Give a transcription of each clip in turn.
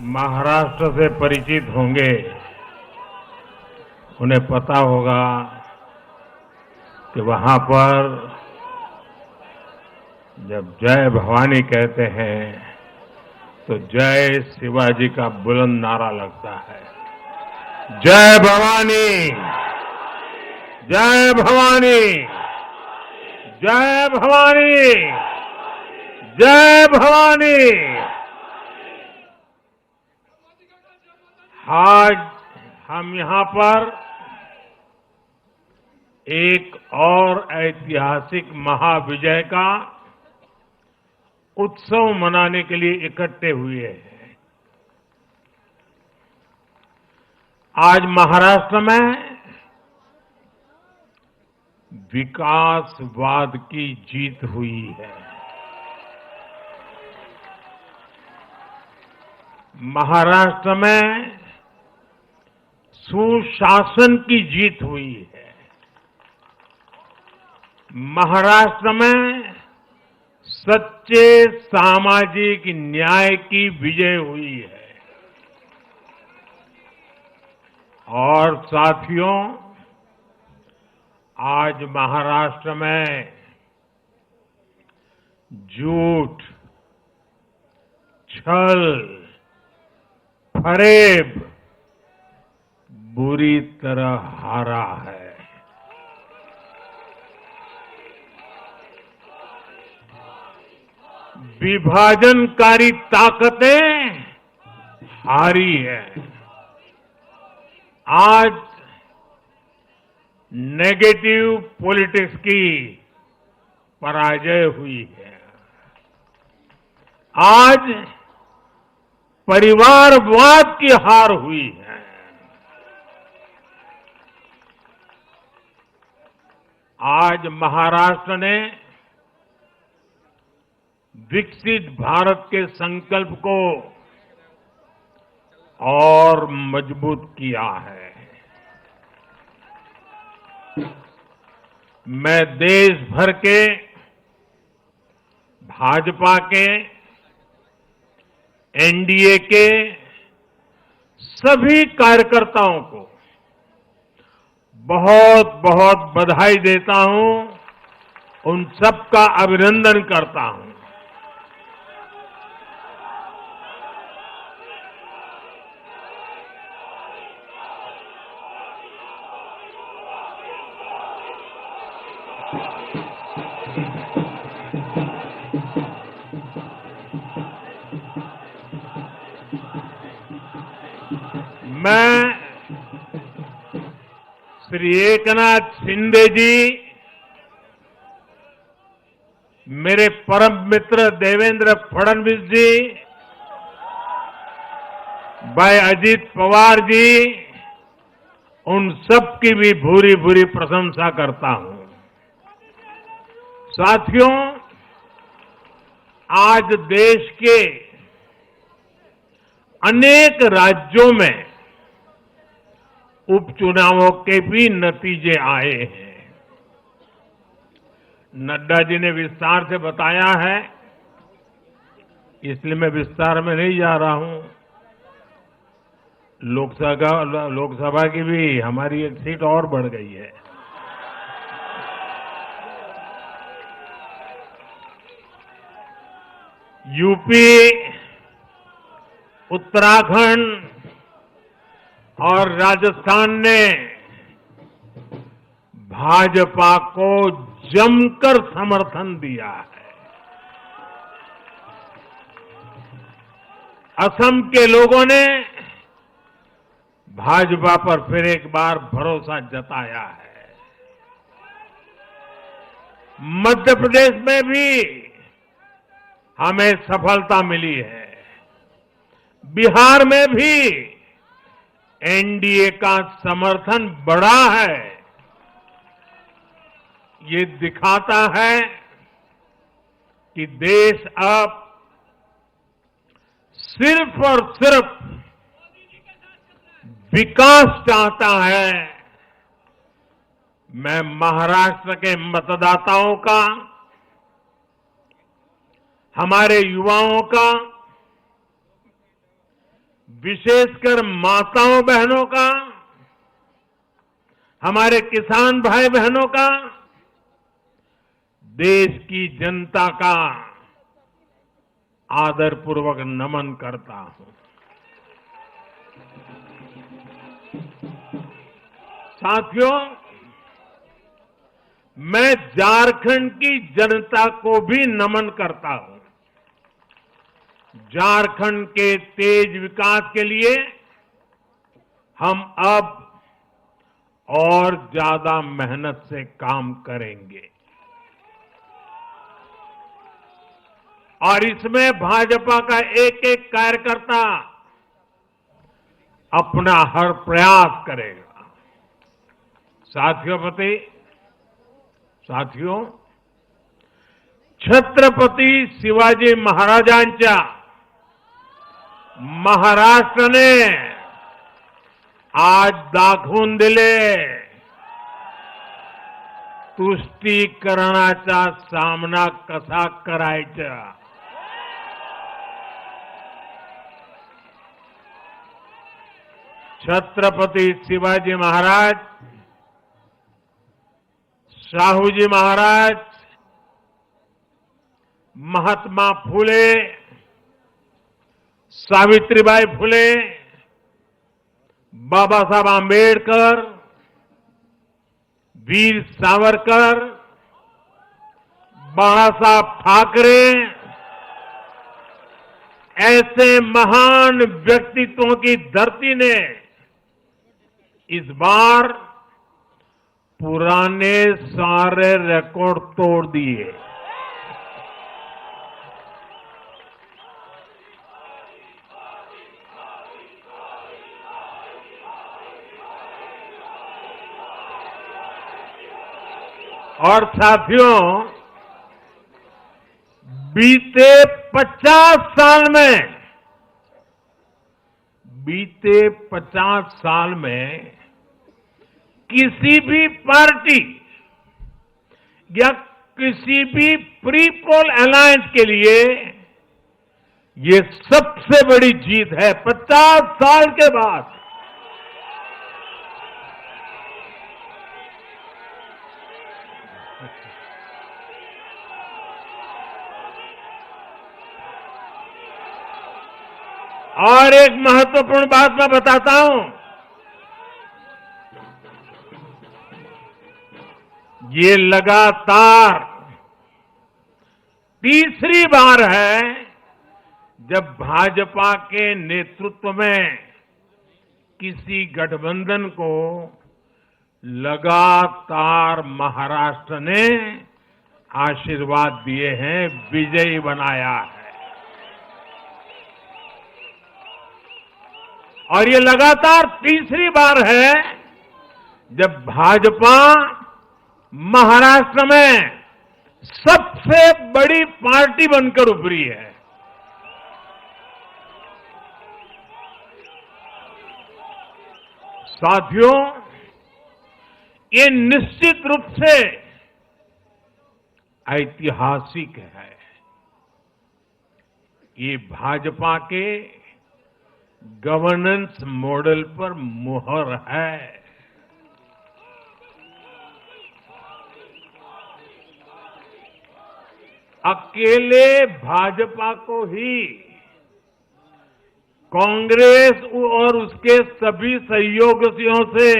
महाराष्ट्र से परिचित होंगे, उन्हें पता होगा कि वहां पर जब जय भवानी कहते हैं तो जय शिवाजी का बुलंद नारा लगता है। जय भवानी, जय भवानी, जय भवानी, जय भवानी। आज हम यहां पर एक और ऐतिहासिक महाविजय का उत्सव मनाने के लिए इकट्ठे हुए हैं। आज महाराष्ट्र में विकासवाद की जीत हुई है। महाराष्ट्र में सुशासन की जीत हुई है। महाराष्ट्र में सच्चे सामाजिक न्याय की विजय हुई है। और साथियों, आज महाराष्ट्र में झूठ, छल, फरेब बुरी तरह हारा है। विभाजनकारी ताकतें हारी है। आज नेगेटिव पॉलिटिक्स की पराजय हुई है। आज परिवारवाद की हार हुई है। आज महाराष्ट्र ने विकसित भारत के संकल्प को और मजबूत किया है। मैं देश भर के भाजपा के, एनडीए के सभी कार्यकर्ताओं को बहुत बहुत बधाई देता हूं, उन सबका अभिनंदन करता हूं। मैं श्री एकनाथ शिंदे जी, मेरे परम मित्र देवेंद्र फडणवीस जी, भाई अजित पवार जी, उन सब की भी भूरी भूरी प्रशंसा करता हूं। साथियों, आज देश के अनेक राज्यों में उपचुनावों के भी नतीजे आए हैं। नड्डा जी ने विस्तार से बताया है, इसलिए मैं विस्तार में नहीं जा रहा हूं। लोकसभा की भी हमारी एक सीट और बढ़ गई है। यूपी, उत्तराखंड और राजस्थान ने भाजपा को जमकर समर्थन दिया है। असम के लोगों ने भाजपा पर फिर एक बार भरोसा जताया है। मध्य प्रदेश में भी हमें सफलता मिली है। बिहार में भी एनडीए का समर्थन बढ़ा है। ये दिखाता है कि देश अब सिर्फ और सिर्फ विकास चाहता है। मैं महाराष्ट्र के मतदाताओं का, हमारे युवाओं का विशेषकर माताओं बहनों का, हमारे किसान भाई बहनों का, देश की जनता का आदरपूर्वक नमन करता हूं। साथियों, मैं झारखंड की जनता को भी नमन करता हूं। झारखंड के तेज विकास के लिए हम अब और ज्यादा मेहनत से काम करेंगे और इसमें भाजपा का एक एक कार्यकर्ता अपना हर प्रयास करेगा। साथियों, छत्रपती शिवाजी महाराजांच्या महाराष्ट्राने आज दाखवून दिले तुष्टीकरणाचा सामना कसा करायचा। छत्रपती शिवाजी महाराज, शाहूजी महाराज, महात्मा फुले, सावित्रीबाई फुले, बाबा साहब आंबेडकर, वीर सावरकर, बाला साहब ठाकरे, ऐसे महान व्यक्तित्वों की धरती ने इस बार पुराने सारे रिकॉर्ड तोड़ दिए। और साथियों, बीते 50 साल में किसी भी पार्टी या किसी भी प्री पोल अलायंस के लिए ये सबसे बड़ी जीत है 50 साल के बाद। और एक महत्वपूर्ण बात मैं बताता हूं, ये लगातार तीसरी बार है जब भाजपा के नेतृत्व में किसी गठबंधन को लगातार महाराष्ट्र ने आशीर्वाद दिए हैं, विजयी बनाया है। और ये लगातार तीसरी बार है जब भाजपा महाराष्ट्र में सबसे बड़ी पार्टी बनकर उभरी है। साथियों, ये निश्चित रूप से ऐतिहासिक है। ये भाजपा के गवर्नेंस मॉडल पर मुहर है। अकेले भाजपा को ही कांग्रेस और उसके सभी सहयोगियों से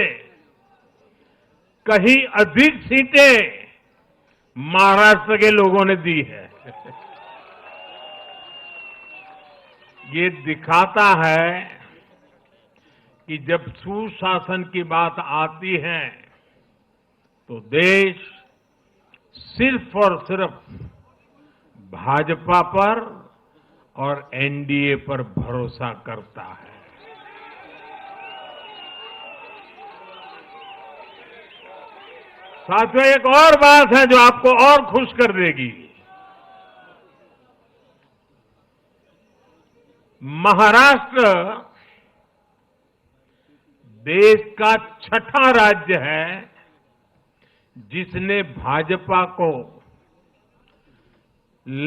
कहीं अधिक सीटें महाराष्ट्र के लोगों ने दी है। ये दिखाता है कि जब सुशासन की बात आती है तो देश सिर्फ और सिर्फ भाजपा पर और एनडीए पर भरोसा करता है। साथियों, एक और बात है जो आपको और खुश कर देगी। महाराष्ट्र देश का छठा राज्य है जिसने भाजपा को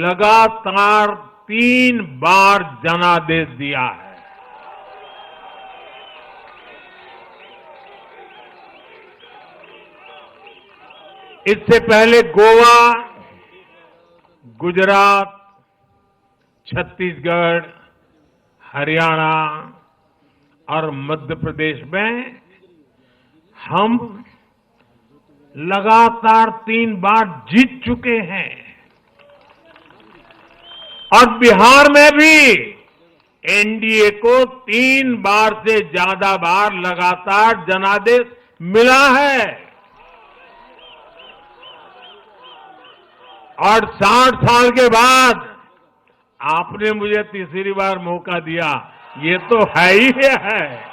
लगातार 3 बार जनादेश दिया है। इससे पहले गोवा, गुजरात, छत्तीसगढ़, हरियाणा और मध्य प्रदेश में हम लगातार 3 बार जीत चुके हैं और बिहार में भी एनडीए को 3 बार से ज्यादा बार लगातार जनादेश मिला है और 60 साल के बाद आपने मुझे तीसरी बार मौका दिया, ये तो है ही है।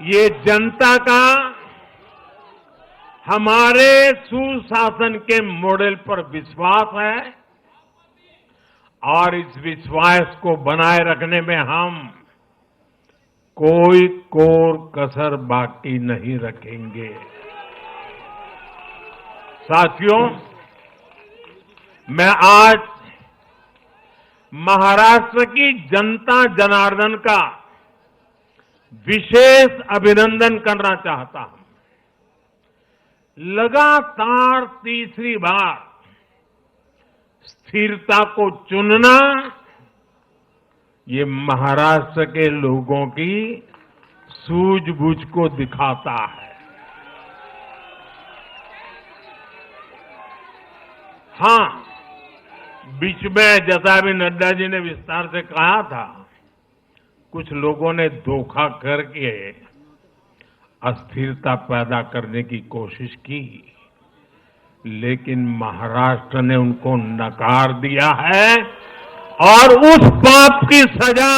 ये जनता का हमारे सुशासन के मॉडल पर विश्वास है और इस विश्वास को बनाए रखने में हम कोई कोर कसर बाकी नहीं रखेंगे। साथियों, मैं आज महाराष्ट्र की जनता जनार्दन का विशेष अभिनंदन करना चाहता हूं। लगातार तीसरी बार स्थिरता को चुनना ये महाराष्ट्र के लोगों की सूझबूझ को दिखाता है। हां, बीच में जैसा अभी नड्डा जी ने विस्तार से कहा था, कुछ लोगों ने धोखा करके अस्थिरता पैदा करने की कोशिश की, लेकिन महाराष्ट्र ने उनको नकार दिया है और उस पाप की सजा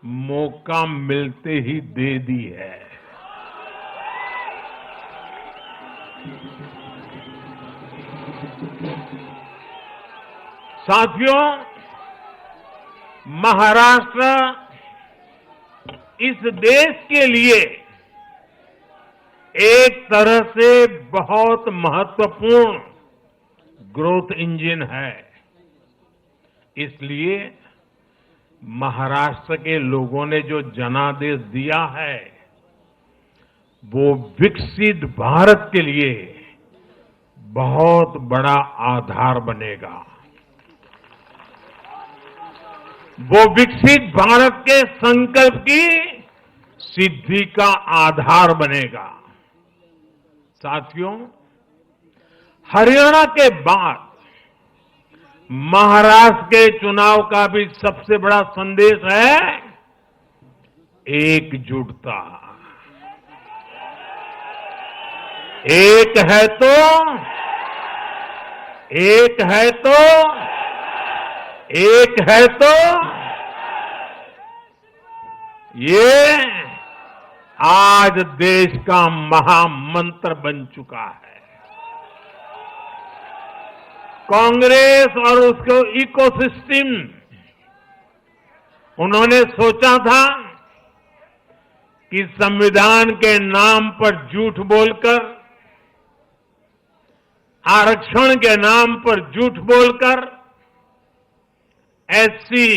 मौका मिलते ही दे दी है। साथियों, महाराष्ट्र इस देश के लिए एक तरह से बहुत महत्वपूर्ण ग्रोथ इंजन है। इसलिए महाराष्ट्र के लोगों ने जो जनादेश दिया है, वो विकसित भारत के लिए बहुत बड़ा आधार बनेगा। वो विकसित भारत के संकल्प की सिद्धि का आधार बनेगा। साथियों, हरियाणा के बाद महाराष्ट्र के चुनाव का भी सबसे बड़ा संदेश है एकजुटता। एक है तो एक है तो एक है तो ये आज देश का महामंत्र बन चुका है। कांग्रेस और उसके इकोसिस्टम, उन्होंने सोचा था कि संविधान के नाम पर झूठ बोलकर, आरक्षण के नाम पर झूठ बोलकर एससी,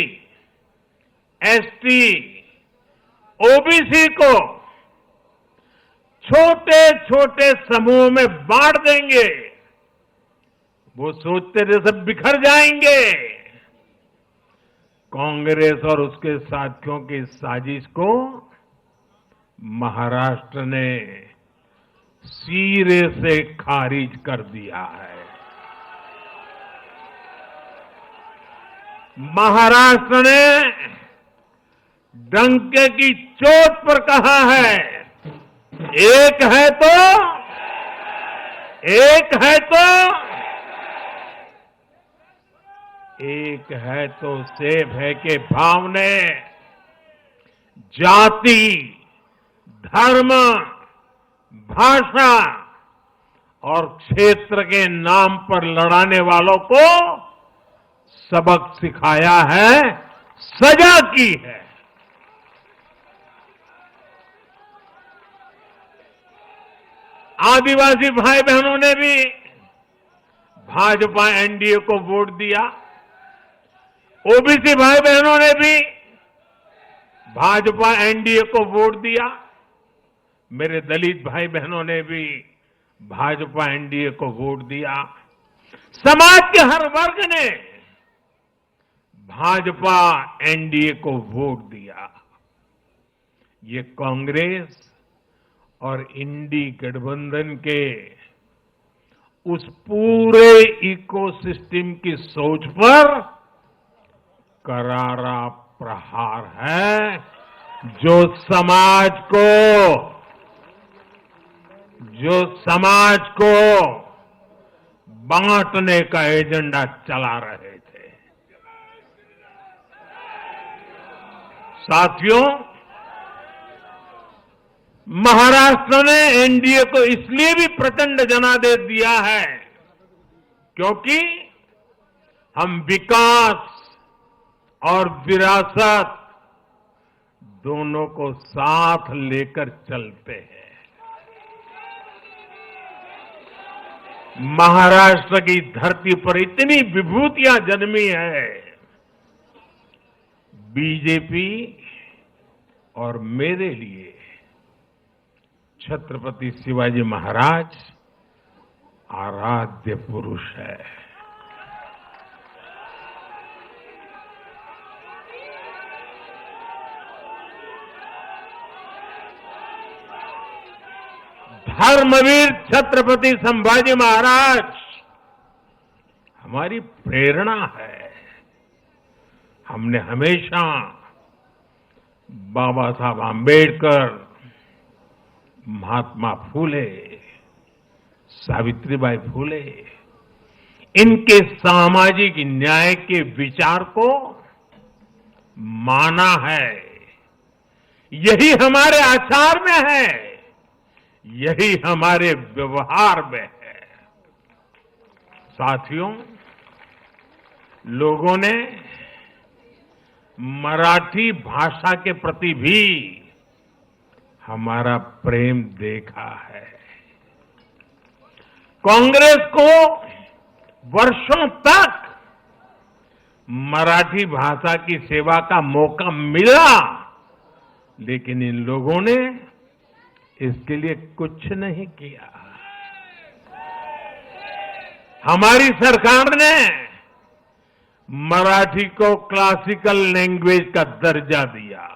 एसटी, ओबीसी को छोटे छोटे समूहों में बांट देंगे। वो सोचते थे सब बिखर जाएंगे। कांग्रेस और उसके साथियों की इस साजिश को महाराष्ट्र ने सिरे से खारिज कर दिया है। महाराष्ट्र ने डंके की चोट पर कहा है, एक है तो एक है तो एक है तो सेब है के भाव ने जाति, धर्म, भाषा और क्षेत्र के नाम पर लड़ाने वालों को सबक सिखाया है, सजा की है। आदिवासी भाई बहनों ने भी भाजपा एनडीए को वोट दिया। ओबीसी भाई बहनों ने भी भाजपा एनडीए को वोट दिया। मेरे दलित भाई बहनों ने भी भाजपा एनडीए को वोट दिया। समाज के हर वर्ग ने भाजपा एनडीए को वोट दिया। ये कांग्रेस और इंडी गठबंधन के उस पूरे इकोसिस्टम की सोच पर करारा प्रहार है जो समाज को बांटने का एजेंडा चला रहे थे। साथियों, महाराष्ट्र ने एनडीए को इसलिए भी प्रचंड जनादेश दिया है क्योंकि हम विकास और विरासत दोनों को साथ लेकर चलते हैं। महाराष्ट्र की धरती पर इतनी विभूतियां जन्मी है। बीजेपी और मेरे लिए छत्रपति शिवाजी महाराज आराध्य पुरुष है। धर्मवीर छत्रपति संभाजी महाराज हमारी प्रेरणा है। हमने हमेशा बाबा साहब आंबेडकर, महात्मा फूले, सावित्रीबाई फूले, इनके सामाजिक न्याय के विचार को माना है। यही हमारे आचार में है, यही हमारे व्यवहार में है। साथियों, लोगों ने मराठी भाषा के प्रति भी हमारा प्रेम देखा है। कांग्रेस को वर्षों तक मराठी भाषा की सेवा का मौका मिला, लेकिन इन लोगों ने इसके लिए कुछ नहीं किया। हमारी सरकार ने मराठी को क्लासिकल लैंग्वेज का दर्जा दिया।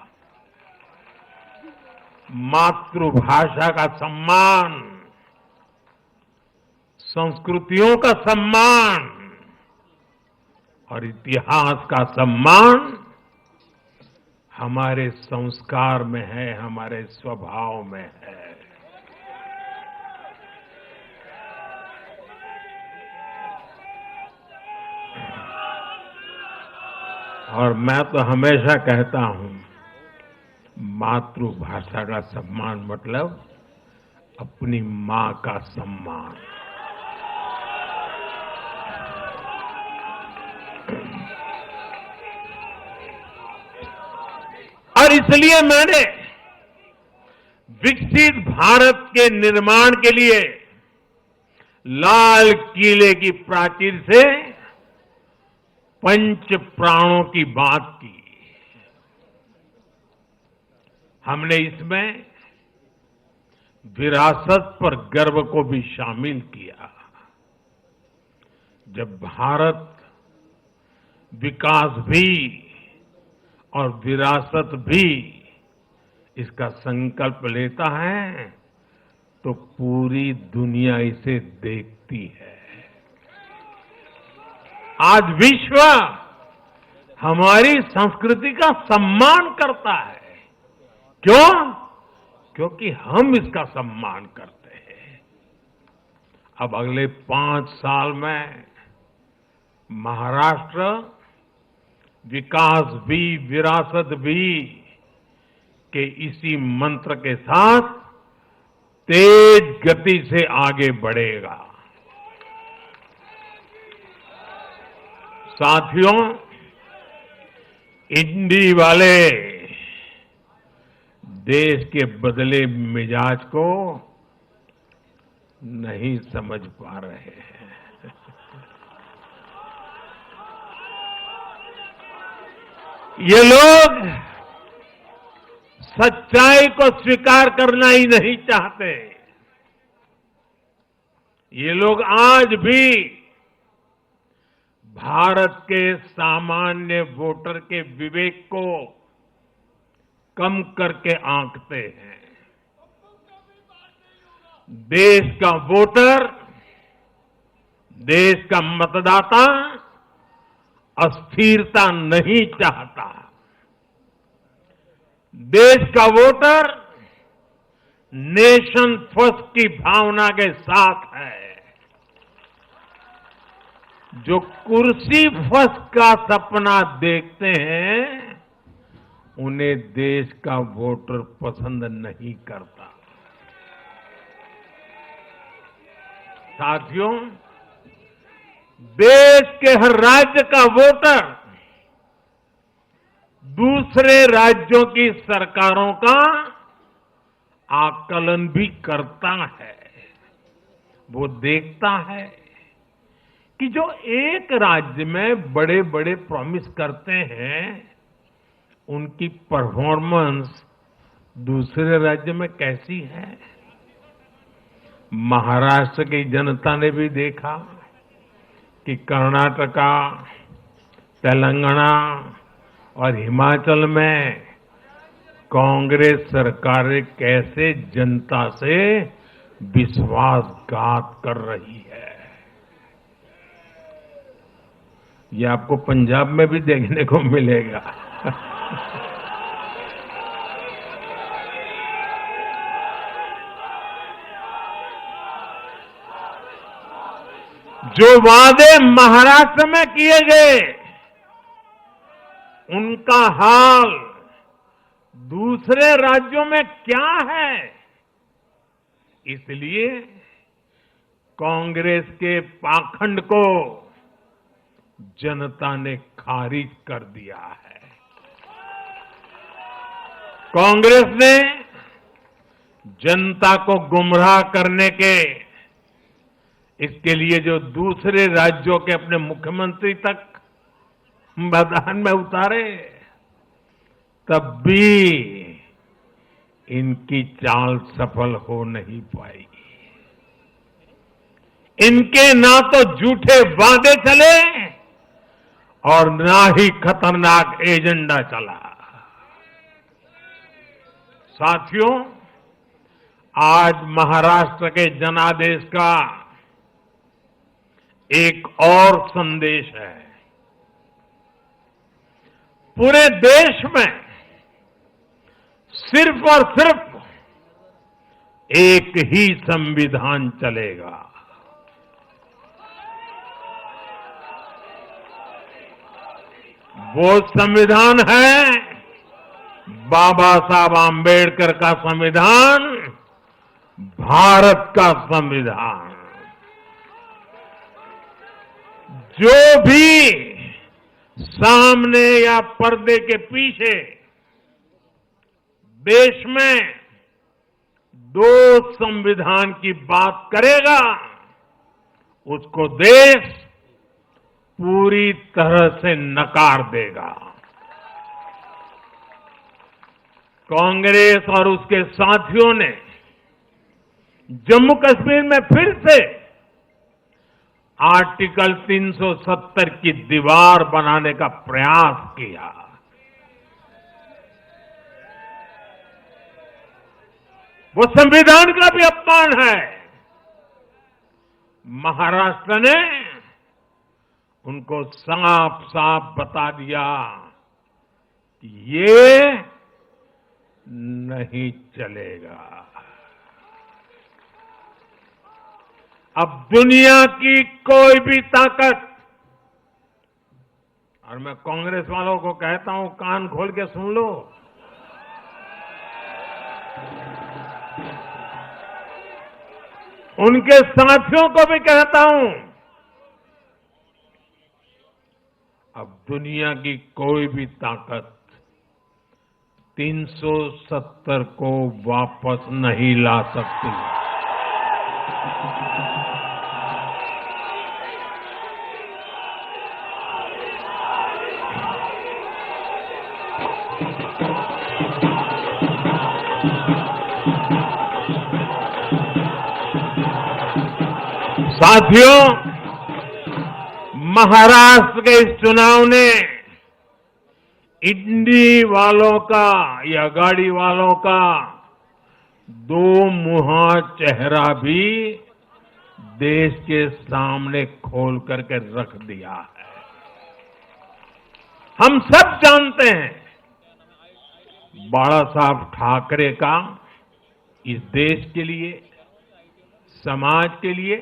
मातृभाषा का सम्मान, संस्कृतियों का सम्मान और इतिहास का सम्मान हमारे संस्कार में है, हमारे स्वभाव में है। और मैं तो हमेशा कहता हूं, मातृभाषा का सम्मान मतलब अपनी मां का सम्मान। और इसलिए मैंने विकसित भारत के निर्माण के लिए लाल किले की प्राचीर से पंच प्राणों की बात की। हमने इसमें विरासत पर गर्व को भी शामिल किया। जब भारत विकास भी और विरासत भी इसका संकल्प लेता है तो पूरी दुनिया इसे देखती है। आज विश्व हमारी संस्कृति का सम्मान करता है। क्यों? क्योंकि हम इसका सम्मान करते हैं। अब अगले 5 साल में महाराष्ट्र विकास भी विरासत भी के इसी मंत्र के साथ तेज गति से आगे बढ़ेगा। साथियों, इंडी वाले देश के बदले मिजाज को नहीं समझ पा रहे हैं। ये लोग सच्चाई को स्वीकार करना ही नहीं चाहते। ये लोग आज भी भारत के सामान्य वोटर के विवेक को कम करके आंकते हैं। देश का वोटर, देश का मतदाता अस्थिरता नहीं चाहता। देश का वोटर नेशन फर्स्ट की भावना के साथ है। जो कुर्सी फर्स्ट का सपना देखते हैं, उन्हें देश का वोटर पसंद नहीं करता। साथियों, देश के हर राज्य का वोटर दूसरे राज्यों की सरकारों का आकलन भी करता है। वो देखता है कि जो एक राज्य में बड़े बड़े प्रॉमिस करते हैं, उनकी परफॉर्मेंस दूसरे राज्य में कैसी है। महाराष्ट्र की जनता ने भी देखा कि कर्नाटका, तेलंगाना और हिमाचल में कांग्रेस सरकारें कैसे जनता से विश्वासघात कर रही है। ये आपको पंजाब में भी देखने को मिलेगा। जो वादे महाराष्ट्र में किए गए, उनका हाल दूसरे राज्यों में क्या है। इसलिए कांग्रेस के पाखंड को जनता ने खारिज कर दिया है। कांग्रेस ने जनता को गुमराह करने के इसके लिए जो दूसरे राज्यों के अपने मुख्यमंत्री तक मैदान में उतारे, तब भी इनकी चाल सफल हो नहीं पाई। इनके ना तो झूठे वादे चले और ना ही खतरनाक एजेंडा चला। साथियों, आज महाराष्ट्र के जनादेश का एक और संदेश है। पूरे देश में सिर्फ और सिर्फ एक ही संविधान चलेगा। वो संविधान है बाबा साहब आंबेडकर का संविधान, भारत का संविधान। जो भी सामने या पर्दे के पीछे देश में दो संविधान की बात करेगा, उसको देश पूरी तरह से नकार देगा। कांग्रेस और उसके साथियों ने जम्मू कश्मीर में फिर से आर्टिकल 370 की दीवार बनाने का प्रयास किया। वो संविधान का भी अपमान है। महाराष्ट्र ने उनको साफ साफ बता दिया कि ये नहीं चलेगा। अब दुनिया की कोई भी ताकत, और मैं कांग्रेस वालों को कहता हूं, कान खोल के सुन लो, उनके साथियों को भी कहता हूं, अब दुनिया की कोई भी ताकत 370 को वापस नहीं ला सकती। साथियों, महाराष्ट्र के इस चुनाव ने इंडी वालों का या अगाड़ी वालों का दो मुहा चेहरा भी देश के सामने खोल करके रख दिया है। हम सब जानते हैं बाला साहब ठाकरे का इस देश के लिए, समाज के लिए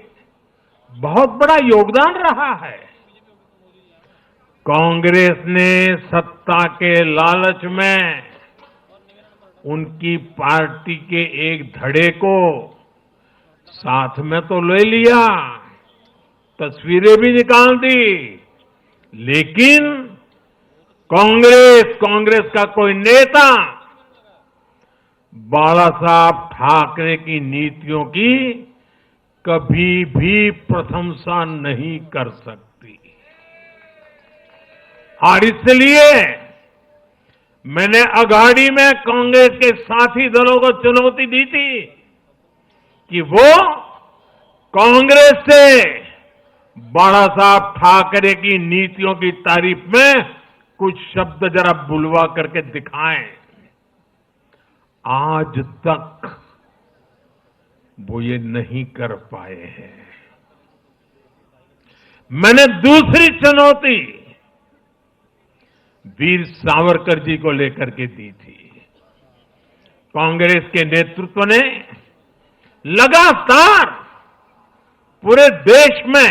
बहुत बड़ा योगदान रहा है। कांग्रेस ने सत्ता के लालच में उनकी पार्टी के एक धड़े को साथ में तो ले लिया, तस्वीरें भी निकाल दी, लेकिन कांग्रेस का कोई नेता बाला साहब ठाकरे की नीतियों की कभी भी प्रशंसा नहीं कर सकती। और इसलिए मैंने अघाड़ी में कांग्रेस के साथी दलों को चुनौती दी थी कि वो कांग्रेस से बाला साहब ठाकरे की नीतियों की तारीफ में कुछ शब्द जरा बुलवा करके दिखाएं। आज तक वो ये नहीं कर पाए हैं। मैंने दूसरी चुनौती वीर सावरकर जी को लेकर के दी थी। कांग्रेस के नेतृत्व ने लगातार पूरे देश में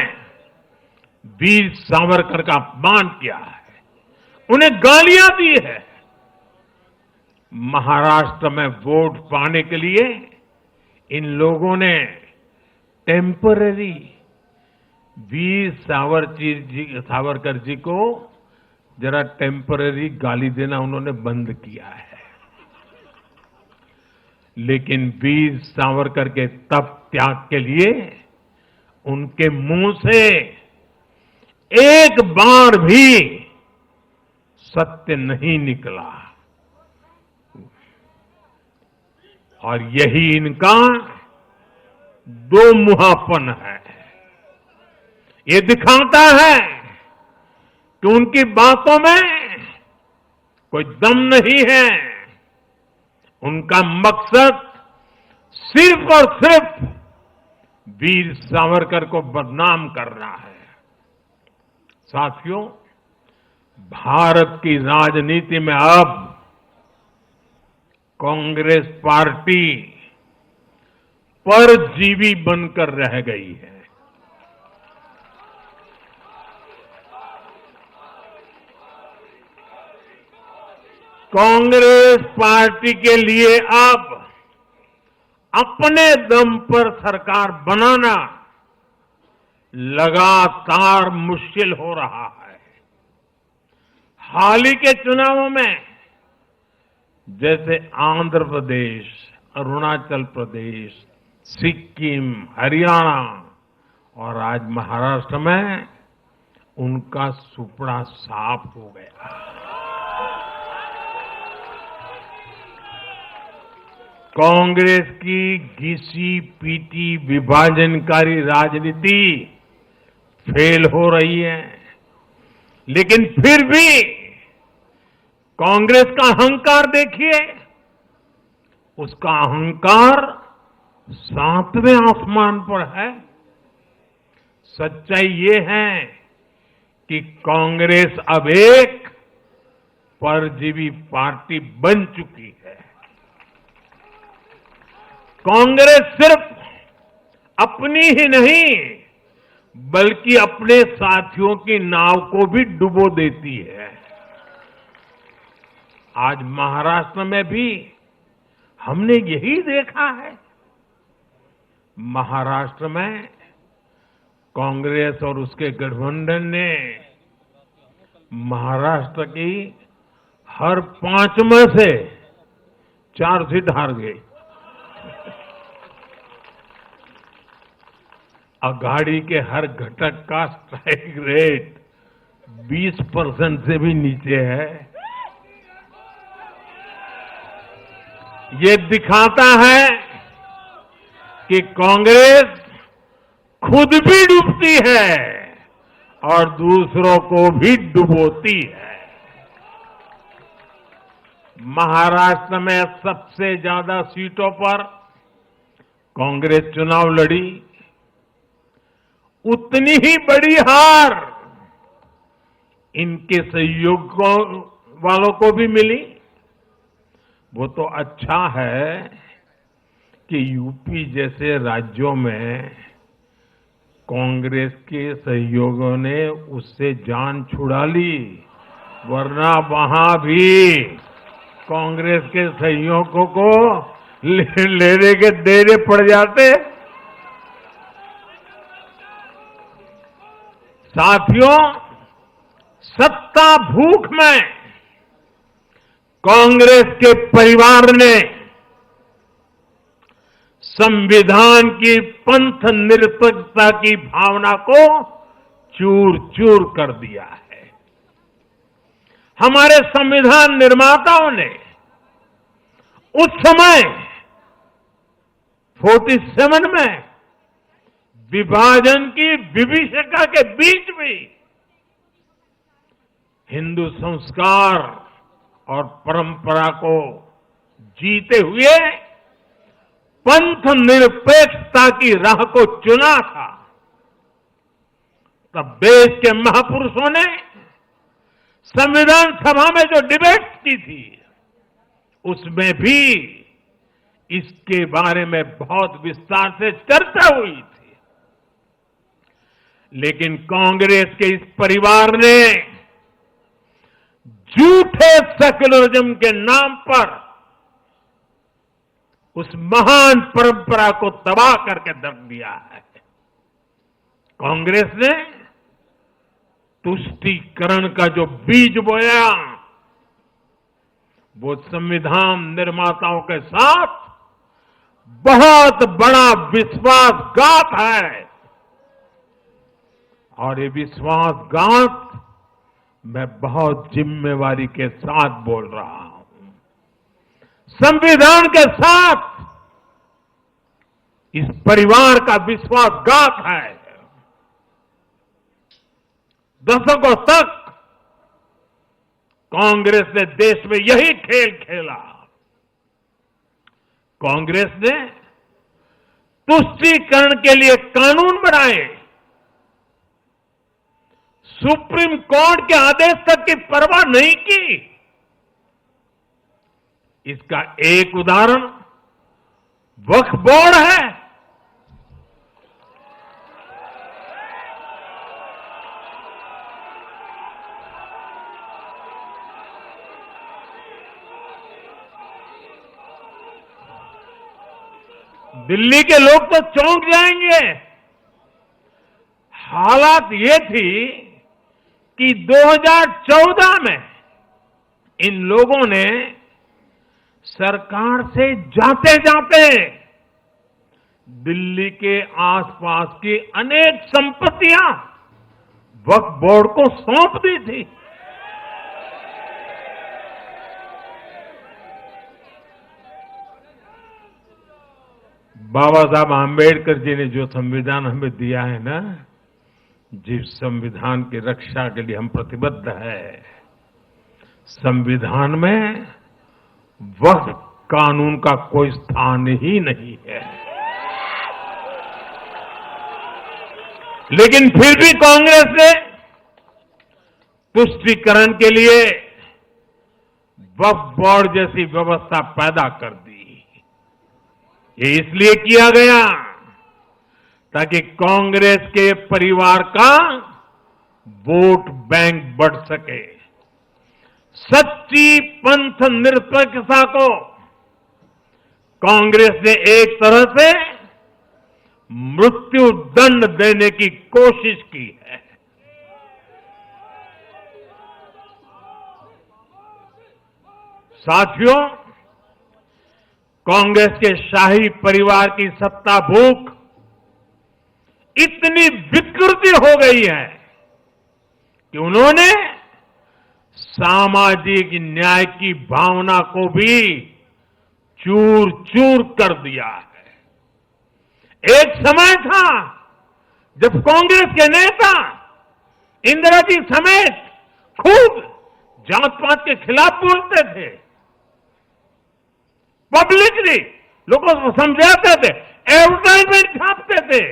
वीर सावरकर का अपमान किया है, उन्हें गालियां दी है। महाराष्ट्र में वोट पाने के लिए इन लोगों ने टेम्पररी वीर सावरकर जी को जरा टेम्पररी गाली देना उन्होंने बंद किया है। लेकिन वीर सावरकर के तप त्याग के लिए उनके मुंह से एक बार भी सत्य नहीं निकला, और यही इनका दो मुहापन है। ये दिखाता है कि उनकी बातों में कोई दम नहीं है। उनका मकसद सिर्फ और सिर्फ वीर सावरकर को बदनाम करना है। साथियों, भारत की राजनीति में अब कांग्रेस पार्टी परजीवी बनकर रह गई है। कांग्रेस पार्टी के लिए अब अपने दम पर सरकार बनाना लगातार मुश्किल हो रहा है। हाल ही के चुनावों में जैसे आंध्र प्रदेश, अरुणाचल प्रदेश, सिक्किम, हरियाणा और आज महाराष्ट्र में उनका सुपड़ा साफ हो गया। कांग्रेस की घिसी पीटी विभाजनकारी राजनीति फेल हो रही है, लेकिन फिर भी कांग्रेस का अहंकार देखिए। उसका अहंकार 7वें आसमान पर है। सच्चाई ये है कि कांग्रेस अब एक परजीवी पार्टी बन चुकी है। कांग्रेस सिर्फ अपनी ही नहीं बल्कि अपने साथियों की नाव को भी डुबो देती है। आज महाराष्ट्र में भी हमने यही देखा है। महाराष्ट्र में कांग्रेस और उसके गठबंधन ने महाराष्ट्र की हर 5 में से 4 सीट हार गई। अघाड़ी के हर घटक का स्ट्राइक रेट 20% से भी नीचे है। ये दिखाता है कि कांग्रेस खुद भी डूबती है और दूसरों को भी डुबोती है। महाराष्ट्र में सबसे ज्यादा सीटों पर कांग्रेस चुनाव लड़ी, उतनी ही बड़ी हार इनके सहयोगियों वालों को भी मिली। वो तो अच्छा है कि यूपी जैसे राज्यों में कांग्रेस के सहयोगियों ने उससे जान छुड़ा ली, वरना वहां भी कांग्रेस के सहयोगियों को लेने के देने पड़ जाते। साथियों, सत्ता भूख में कांग्रेस के परिवार ने संविधान की पंथ निरपेक्षता की भावना को चूर चूर कर दिया है। हमारे संविधान निर्माताओं ने उस समय 47 में विभाजन की विभीषिका के बीच भी हिंदू संस्कार और परंपरा को जीते हुए पंथ निरपेक्षता की राह को चुना था। तब देश के महापुरुषों ने संविधान सभा में जो डिबेट की थी, उसमें भी इसके बारे में बहुत विस्तार से चर्चा हुई थी। लेकिन कांग्रेस के इस परिवार ने झूठे सेक्युलरिज्म के नाम पर उस महान परंपरा को तबाह करके रख दिया है। कांग्रेस ने तुष्टीकरण का जो बीज बोया, वो संविधान निर्माताओं के साथ बहुत बड़ा विश्वासघात है। और ये विश्वासघात मैं बहुत जिम्मेवारी के साथ बोल रहा हूं। संविधान के साथ इस परिवार का विश्वासघात है। दशकों तक कांग्रेस ने देश में यही खेल खेला। कांग्रेस ने तुष्टीकरण के लिए कानून बनाए, सुप्रीम कोर्ट के आदेश तक की परवाह नहीं की। इसका एक उदाहरण वक्फ बोर्ड है। दिल्ली के लोग तो चौंक जाएंगे। हालात ये थी कि 2014 में इन लोगों ने सरकार से जाते जाते दिल्ली के आसपास की अनेक संपत्तियां वक्फ बोर्ड को सौंप दी थी। बाबा साहब आंबेडकर जी ने जो संविधान हमें दिया है ना, जिस संविधान की रक्षा के लिए हम प्रतिबद्ध है, संविधान में वक्फ कानून का कोई स्थान ही नहीं है। लेकिन फिर भी कांग्रेस ने तुष्टीकरण के लिए वक्फ बोर्ड जैसी व्यवस्था पैदा कर दी। ये इसलिए किया गया ताकि कांग्रेस के परिवार का वोट बैंक बढ़ सके। सच्ची पंथ निरपेक्षता को कांग्रेस ने एक तरह से मृत्यु दंड देने की कोशिश की है। साथियों, कांग्रेस के शाही परिवार की सत्ता भूख इतनी विकृति हो गई है कि उन्होंने सामाजिक न्याय की भावना को भी चूर चूर कर दिया है। एक समय था जब कांग्रेस के नेता इंदिरा जी समेत खूब जात पात के खिलाफ बोलते थे, पब्लिकली लोगों को समझाते थे, एडवर्टाइजमेंट छापते थे।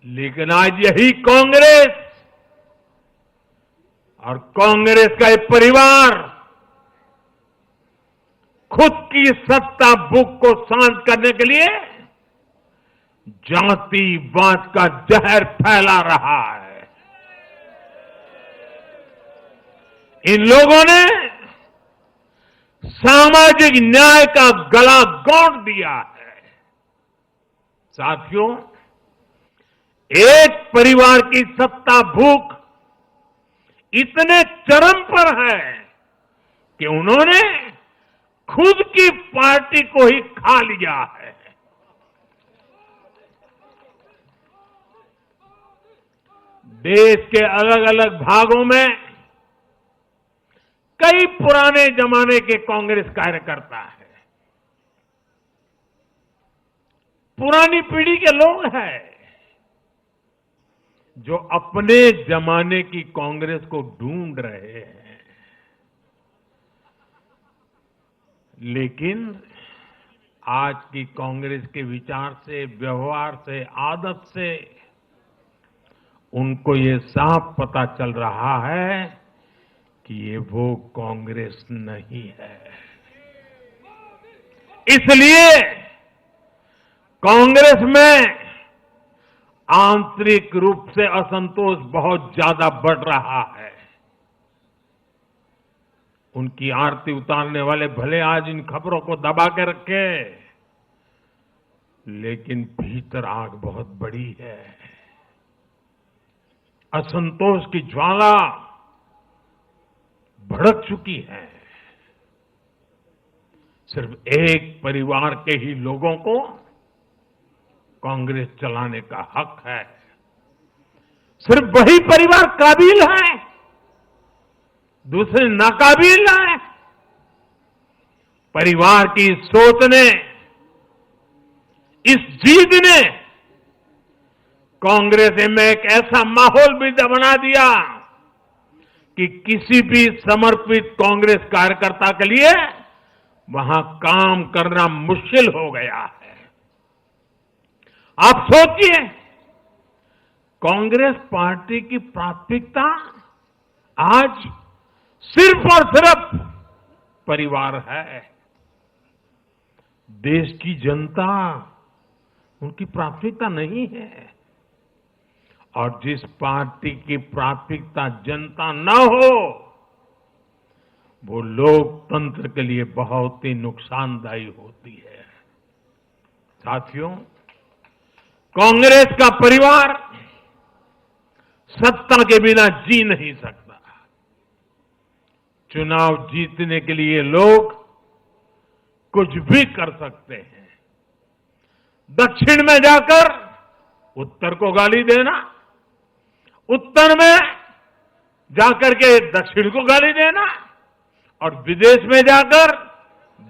लेकिन आज यही कांग्रेस और कांग्रेस का एक परिवार खुद की सत्ता भूख को शांत करने के लिए जातिवाद का जहर फैला रहा है। इन लोगों ने सामाजिक न्याय का गला घोंट दिया है। साथियों, एक परिवार की सत्ता भूख इतने चरम पर है कि उन्होंने खुद की पार्टी को ही खा लिया है। देश के अलग अलग भागों में कई पुराने जमाने के कांग्रेस कार्यकर्ता हैं, पुरानी पीढ़ी के लोग हैं जो अपने जमाने की कांग्रेस को ढूंढ रहे हैं। लेकिन आज की कांग्रेस के विचार से, व्यवहार से, आदत से उनको ये साफ पता चल रहा है कि ये वो कांग्रेस नहीं है। इसलिए कांग्रेस में आंतरिक रूप से असंतोष बहुत ज्यादा बढ़ रहा है। उनकी आरती उतारने वाले भले आज इन खबरों को दबा के रखे, लेकिन भीतर आग बहुत बड़ी है। असंतोष की ज्वाला भड़क चुकी है। सिर्फ एक परिवार के ही लोगों को कांग्रेस चलाने का हक है। सिर्फ वही परिवार काबिल है, दूसरे नाकाबिल हैं। परिवार की सोच ने, इस जीत ने कांग्रेस में एक ऐसा माहौल भी बना दिया कि किसी भी समर्पित कांग्रेस कार्यकर्ता के लिए वहां काम करना मुश्किल हो गया है। आप सोचिए, कांग्रेस पार्टी की प्राथमिकता आज सिर्फ और सिर्फ परिवार है। देश की जनता उनकी प्राथमिकता नहीं है। और जिस पार्टी की प्राथमिकता जनता न हो, वो लोकतंत्र के लिए बहुत ही नुकसानदायी होती है। साथियों, कांग्रेस का परिवार सत्ता के बिना जी नहीं सकता। चुनाव जीतने के लिए लोग कुछ भी कर सकते हैं। दक्षिण में जाकर उत्तर को गाली देना, उत्तर में जाकर के दक्षिण को गाली देना, और विदेश में जाकर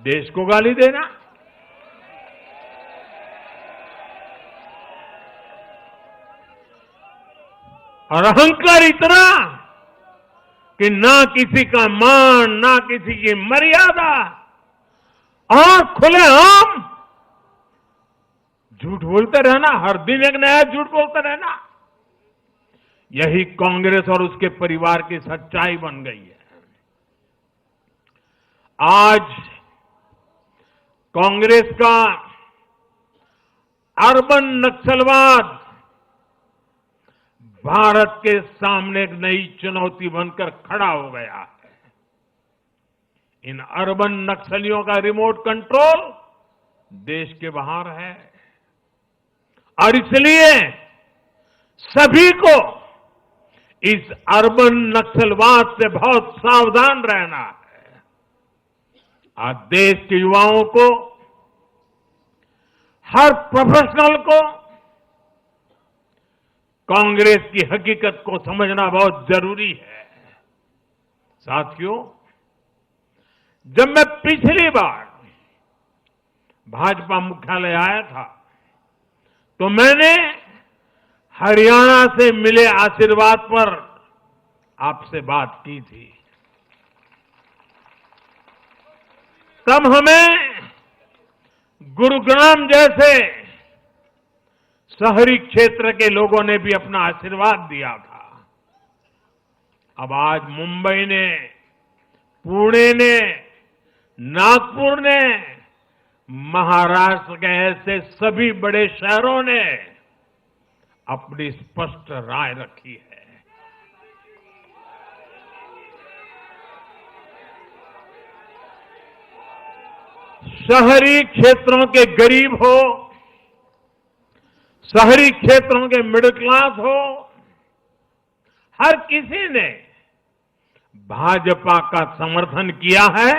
देश को गाली देना। और अहंकार इतना कि ना किसी का मान, ना किसी की मर्यादा, और खुलेआम झूठ बोलते रहना, हर दिन एक नया झूठ बोलते रहना। यही कांग्रेस और उसके परिवार की सच्चाई बन गई है। आज कांग्रेस का अर्बन नक्सलवाद भारत के सामने एक नई चुनौती बनकर खड़ा हो गया है। इन अर्बन नक्सलियों का रिमोट कंट्रोल देश के बाहर है, और इसलिए सभी को इस अर्बन नक्सलवाद से बहुत सावधान रहना है। आज देश के युवाओं को, हर प्रोफेशनल को कांग्रेस की हकीकत को समझना बहुत जरूरी है। साथियों, जब मैं पिछली बार भाजपा मुख्यालय आया था तो मैंने हरियाणा से मिले आशीर्वाद पर आपसे बात की थी। तब हमें गुरुग्राम जैसे शहरी क्षेत्र के लोगों ने भी अपना आशीर्वाद दिया था। अब आज मुंबई ने, पुणे ने, नागपुर ने, महाराष्ट्र के ऐसे सभी बड़े शहरों ने अपनी स्पष्ट राय रखी है। शहरी क्षेत्रों के गरीब हो, शहरी क्षेत्रों के मिडिल क्लास हो, हर किसी ने भाजपा का समर्थन किया है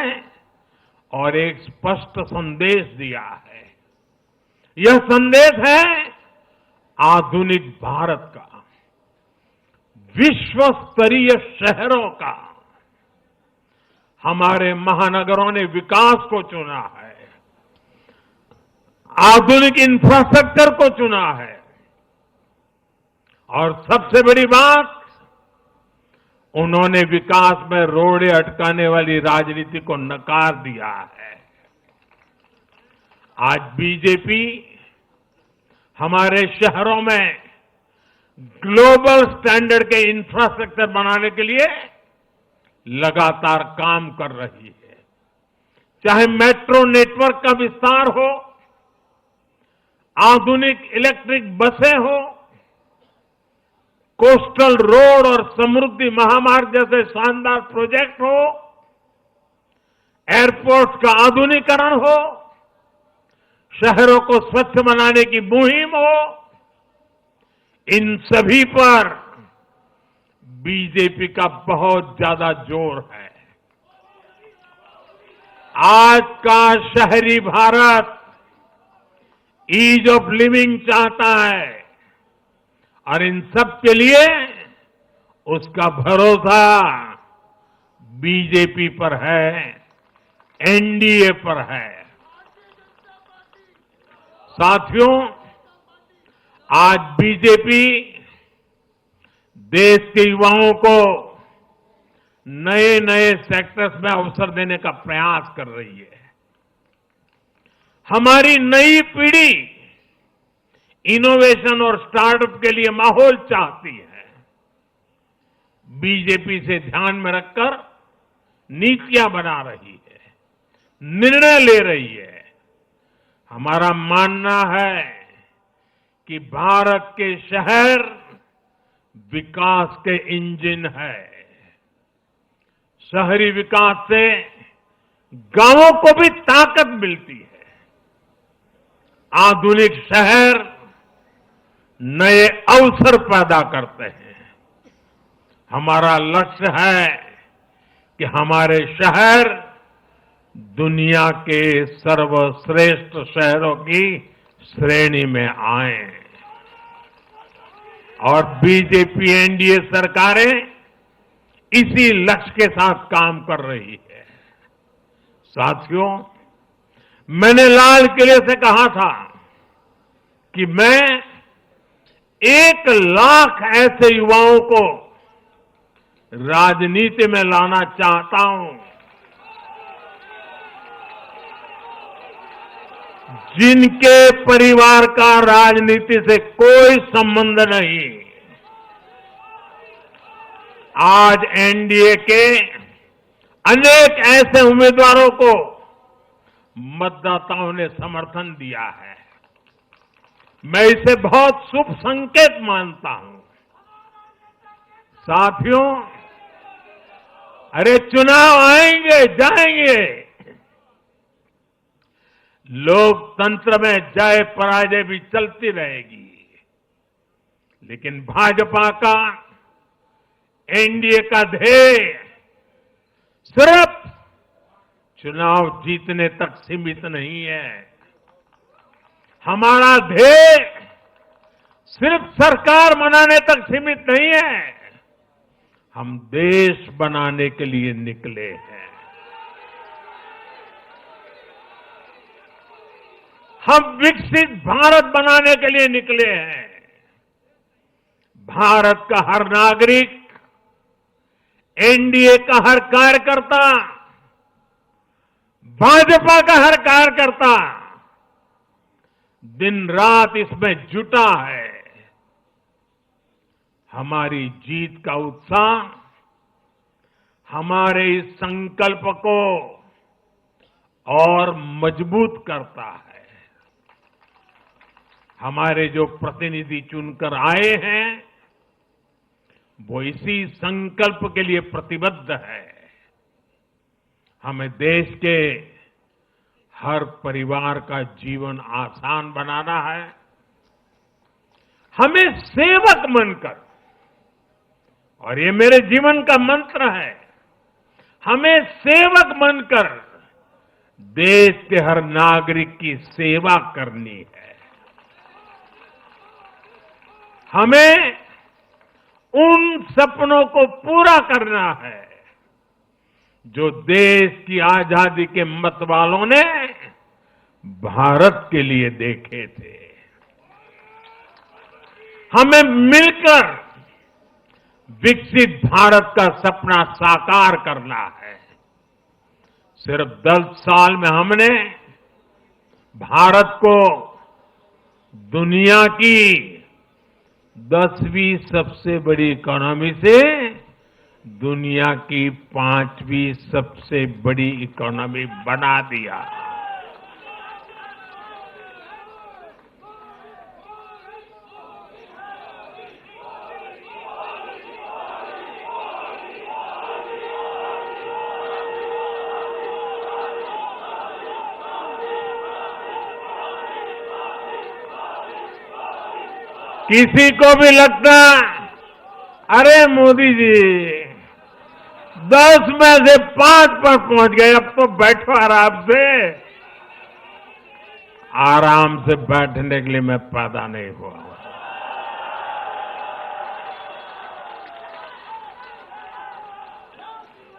और एक स्पष्ट संदेश दिया है। यह संदेश है आधुनिक भारत का, विश्व स्तरीय शहरों का। हमारे महानगरों ने विकास को चुना है, आधुनिक इंफ्रास्ट्रक्चर को चुना है और सबसे बड़ी बात, उन्होंने विकास में रोड़े अटकाने वाली राजनीति को नकार दिया है। आज बीजेपी हमारे शहरों में ग्लोबल स्टैंडर्ड के इंफ्रास्ट्रक्चर बनाने के लिए लगातार काम कर रही है। चाहे मेट्रो नेटवर्क का विस्तार हो, आधुनिक इलेक्ट्रिक बसें हो, कोस्टल रोड और समृद्धि महामार्ग जैसे शानदार प्रोजेक्ट हो, एयरपोर्ट का आधुनिकीकरण हो, शहरों को स्वच्छ बनाने की मुहिम हो, इन सभी पर बीजेपी का बहुत ज्यादा जोर है। आज का शहरी भारत ईज ऑफ लिविंग चाहता है और इन सब के लिए उसका भरोसा बीजेपी पर है, एनडीए पर है। साथियों, आज बीजेपी देश के युवाओं को नए नए सेक्टर्स में अवसर देने का प्रयास कर रही है। हमारी नई पीढ़ी इनोवेशन और स्टार्टअप के लिए माहौल चाहती है। बीजेपी से ध्यान में रखकर नीतियां बना रही है, निर्णय ले रही है। हमारा मानना है कि भारत के शहर विकास के इंजन है। शहरी विकास से गांवों को भी ताकत मिलती है। आधुनिक शहर नए अवसर पैदा करते हैं। हमारा लक्ष्य है कि हमारे शहर दुनिया के सर्वश्रेष्ठ शहरों की श्रेणी में आए और बीजेपी एनडीए सरकारें इसी लक्ष्य के साथ काम कर रही है। साथियों, मैंने लाल किले से कहा था कि मैं 1 लाख ऐसे युवाओं को राजनीति में लाना चाहता हूं जिनके परिवार का राजनीति से कोई संबंध नहीं। आज एनडीए के अनेक ऐसे उम्मीदवारों को मतदाताओं ने समर्थन दिया है। मैं इसे बहुत शुभ संकेत मानता हूं। साथियों, अरे चुनाव आएंगे जाएंगे, लोकतंत्र में जय पराजय भी चलती रहेगी, लेकिन भाजपा का, एनडीए का ध्येय सिर्फ चुनाव जीतने तक सीमित नहीं है। हमारा ध्येय सिर्फ सरकार बनाने तक सीमित नहीं है। हम देश बनाने के लिए निकले हैं। हम विकसित भारत बनाने के लिए निकले हैं। भारत का हर नागरिक, एनडीए का हर कार्यकर्ता, भाजपा का हर कार्यकर्ता दिन रात इसमें जुटा है। हमारी जीत का उत्साह हमारे इस संकल्प को और मजबूत करता है। हमारे जो प्रतिनिधि चुनकर आए हैं वो इसी संकल्प के लिए प्रतिबद्ध है। हमें देश के हर परिवार का जीवन आसान बनाना है। हमें सेवक बनकर, और ये मेरे जीवन का मंत्र है, हमें सेवक बनकर देश के हर नागरिक की सेवा करनी है। हमें उन सपनों को पूरा करना है जो देश की आजादी के मत वालों ने भारत के लिए देखे थे। हमें मिलकर विकसित भारत का सपना साकार करना है। सिर्फ 10 साल में हमने भारत को दुनिया की 10वीं सबसे बड़ी इकोनॉमी से दुनिया की 5वीं सबसे बड़ी इकोनॉमी बना दिया। किसी को भी लगता, अरे मोदी जी 10 में से 5 पर पहुंच गए, अब तो बैठो आराम से। आराम से बैठने के लिए मैं पैदा नहीं हुआ।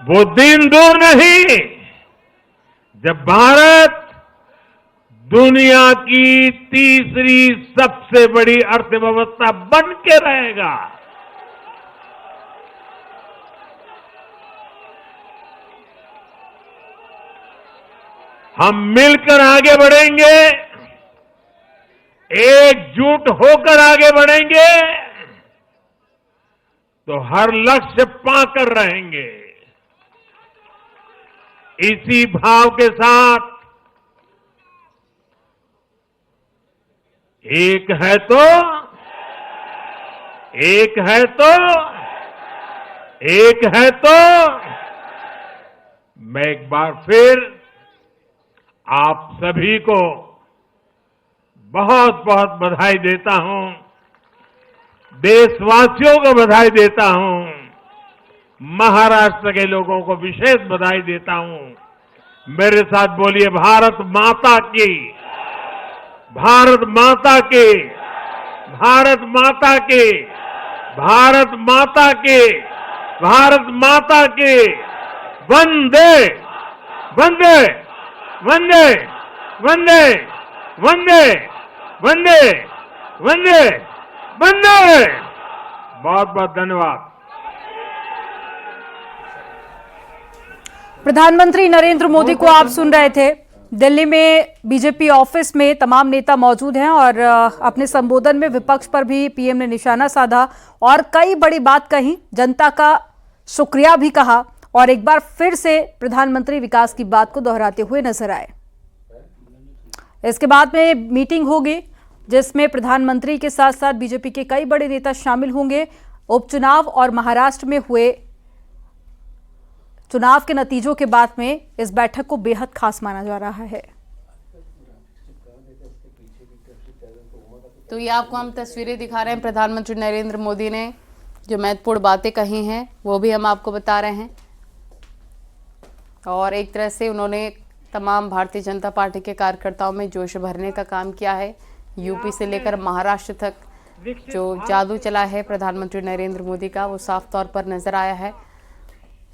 वो दिन दूर नहीं जब भारत दुनिया की 3री सबसे बड़ी अर्थव्यवस्था बन के रहेगा। हम मिलकर आगे बढ़ेंगे, एकजुट होकर आगे बढ़ेंगे तो हर लक्ष्य पाकर रहेंगे। इसी भाव के साथ एक है तो मैं एक बार फिर आप सभी को बहुत बहुत बधाई देता हूं, देशवासियों को बधाई देता हूं, महाराष्ट्र के लोगों को विशेष बधाई देता हूं। मेरे साथ बोलिए, भारत माता की, भारत माता की, भारत माता की, भारत माता की, भारत माता की। वंदे वंदे वंदे वंदे वंदे वंदे वंदे वंदे। बहुत बहुत धन्यवाद। प्रधानमंत्री नरेंद्र मोदी को आप सुन रहे थे। दिल्ली में बीजेपी ऑफिस में तमाम नेता मौजूद हैं और अपने संबोधन में विपक्ष पर भी पीएम ने निशाना साधा और कई बड़ी बात कही, जनता का शुक्रिया भी कहा और एक बार फिर से प्रधानमंत्री विकास की बात को दोहराते हुए नजर आए। इसके बाद में मीटिंग होगी जिसमें प्रधानमंत्री के साथ साथ बीजेपी के कई बड़े नेता शामिल होंगे। उपचुनाव और महाराष्ट्र में हुए चुनाव के नतीजों के बाद में इस बैठक को बेहद खास माना जा रहा है। तो ये आपको हम तस्वीरें दिखा रहे हैं। प्रधानमंत्री नरेंद्र मोदी ने जो महत्वपूर्ण बातें कही हैं वो भी हम आपको बता रहे हैं और एक तरह से उन्होंने तमाम भारतीय जनता पार्टी के कार्यकर्ताओं में जोश भरने का काम किया है। यूपी से लेकर महाराष्ट्र तक जो जादू चला है प्रधानमंत्री नरेंद्र मोदी का, वो साफ तौर पर नजर आया है।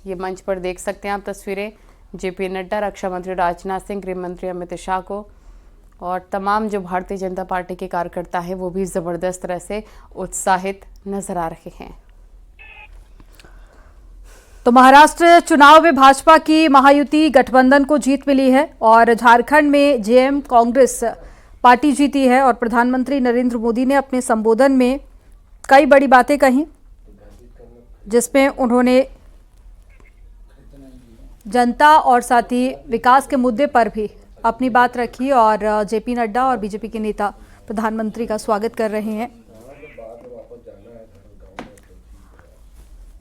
ये मंच पर देख सकते हैं आप तस्वीरें जेपी नड्डा, रक्षा मंत्री राजनाथ सिंह, गृह मंत्री अमित शाह को और तमाम जो भारतीय जनता पार्टी के कार्यकर्ता हैं वो भी ज़बरदस्त तरह से उत्साहित नजर आ रहे हैं। तो महाराष्ट्र चुनाव में भाजपा की महायुति गठबंधन को जीत मिली है और झारखंड में जेएम कांग्रेस पार्टी जीती है और प्रधानमंत्री नरेंद्र मोदी ने अपने संबोधन में कई बड़ी बातें कही, जिसमें उन्होंने जनता और साथ ही विकास के मुद्दे पर भी अपनी बात रखी और जेपी नड्डा और बीजेपी के नेता प्रधानमंत्री का स्वागत कर रहे हैं।